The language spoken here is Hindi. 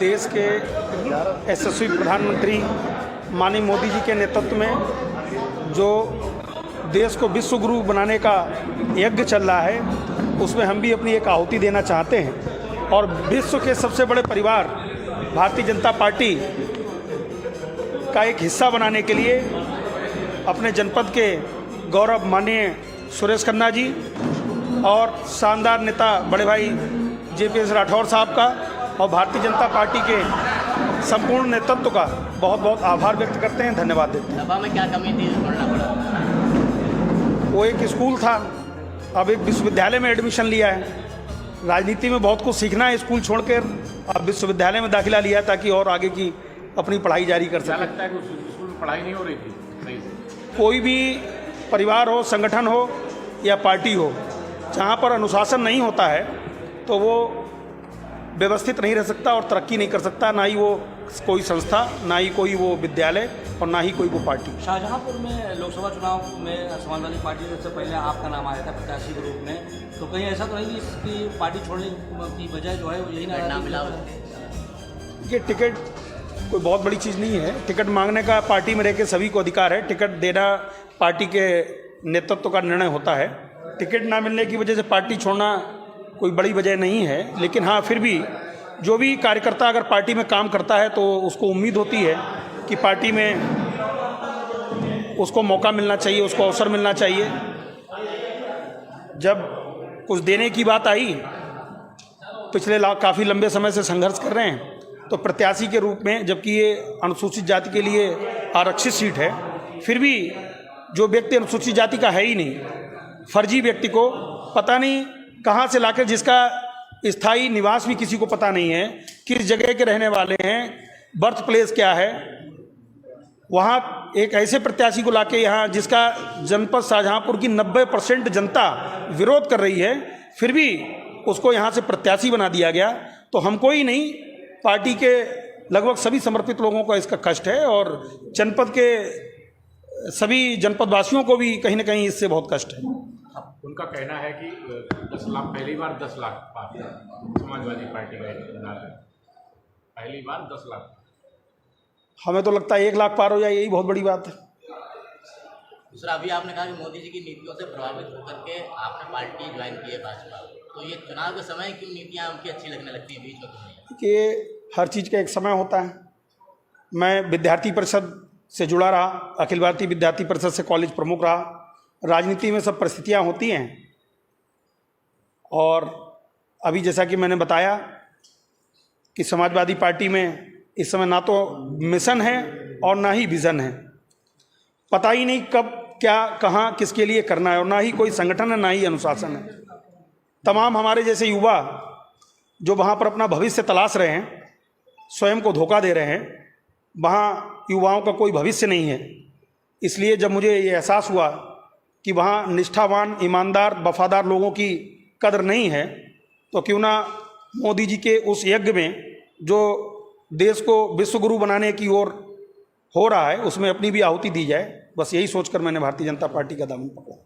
देश के यशस्वी प्रधानमंत्री माननीय मोदी जी के नेतृत्व में जो देश को विश्व गुरु बनाने का यज्ञ चल रहा है, उसमें हम भी अपनी एक आहुति देना चाहते हैं। और विश्व के सबसे बड़े परिवार भारतीय जनता पार्टी का एक हिस्सा बनाने के लिए अपने जनपद के गौरव माननीय सुरेश खन्ना जी और शानदार नेता बड़े भाई JPS राठौर साहब का और भारतीय जनता पार्टी के संपूर्ण नेतृत्व का बहुत बहुत आभार व्यक्त करते हैं, धन्यवाद देते हैं। सभा में क्या कमी थी, पढ़ना पड़ा? वो एक स्कूल था, अब एक विश्वविद्यालय में एडमिशन लिया है। राजनीति में बहुत कुछ सीखना है, स्कूल छोड़कर अब विश्वविद्यालय में दाखिला लिया ताकि और आगे की अपनी पढ़ाई जारी कर सके। लगता है कि उस स्कूल में पढ़ाई नहीं हो रही थी सही से? कोई भी परिवार हो, संगठन हो या पार्टी हो, जहाँ पर अनुशासन नहीं होता है तो वो व्यवस्थित नहीं रह सकता और तरक्की नहीं कर सकता, ना ही वो कोई संस्था, ना ही कोई वो विद्यालय और ना ही कोई वो पार्टी। शाहजहांपुर में लोकसभा चुनाव में समाजवादी पार्टी से पहले आपका नाम आया था प्रत्याशी के रूप में, तो कहीं ऐसा तो नहीं कि पार्टी छोड़ने की वजह जो है वो यही नाम मिला? ये टिकट कोई बहुत बड़ी चीज़ नहीं है। टिकट मांगने का पार्टी में रह के सभी को अधिकार है। टिकट देना पार्टी के नेतृत्व का निर्णय होता है। टिकट ना मिलने की वजह से पार्टी छोड़ना कोई बड़ी वजह नहीं है, लेकिन हाँ, फिर भी जो भी कार्यकर्ता अगर पार्टी में काम करता है तो उसको उम्मीद होती है कि पार्टी में उसको मौका मिलना चाहिए, उसको अवसर मिलना चाहिए। जब कुछ देने की बात आई, पिछले काफ़ी लंबे समय से संघर्ष कर रहे हैं, तो प्रत्याशी के रूप में, जबकि ये अनुसूचित जाति के लिए आरक्षित सीट है, फिर भी जो व्यक्ति अनुसूचित जाति का है ही नहीं, फर्जी व्यक्ति को पता नहीं कहाँ से लाकर, जिसका स्थायी निवास भी किसी को पता नहीं है, किस जगह के रहने वाले हैं, बर्थ प्लेस क्या है, वहाँ एक ऐसे प्रत्याशी को लाके यहाँ जिसका जनपद शाहजहांपुर की 90% जनता विरोध कर रही है, फिर भी उसको यहाँ से प्रत्याशी बना दिया गया। तो हमको ही नहीं, पार्टी के लगभग सभी समर्पित लोगों को इसका कष्ट है और जनपद के सभी जनपदवासियों को भी कहीं ना कहीं इससे बहुत कष्ट है। उनका कहना है कि 10 लाख, पहली बार 10 लाख पार समाजवादी पार्टी का पहली बार 10 लाख। हमें तो लगता है 1 लाख पार हो जाए, यही बहुत बड़ी बात है। दूसरा, अभी आपने कहा कि मोदी जी की नीतियों से प्रभावित होकर के आपने पार्टी ज्वाइन की है भाजपा, तो ये चुनाव के समय क्यों नीतियाँ उनकी अच्छी लगने लगती हैं बीच में? कि हर चीज़ का एक समय होता है। मैं विद्यार्थी परिषद से जुड़ा रहा, अखिल भारतीय विद्यार्थी परिषद से कॉलेज प्रमुख रहा। राजनीति में सब परिस्थितियां होती हैं और अभी जैसा कि मैंने बताया कि समाजवादी पार्टी में इस समय ना तो मिशन है और ना ही विज़न है। पता ही नहीं कब क्या कहाँ किसके लिए करना है, और ना ही कोई संगठन है, ना ही अनुशासन है। तमाम हमारे जैसे युवा जो वहाँ पर अपना भविष्य तलाश रहे हैं, स्वयं को धोखा दे रहे हैं, वहाँ युवाओं का कोई भविष्य नहीं है। इसलिए जब मुझे ये एहसास हुआ कि वहाँ निष्ठावान, ईमानदार, वफादार लोगों की कदर नहीं है, तो क्यों ना मोदी जी के उस यज्ञ में जो देश को विश्व गुरु बनाने की ओर हो रहा है, उसमें अपनी भी आहुति दी जाए। बस यही सोचकर मैंने भारतीय जनता पार्टी का दामन पकड़ा।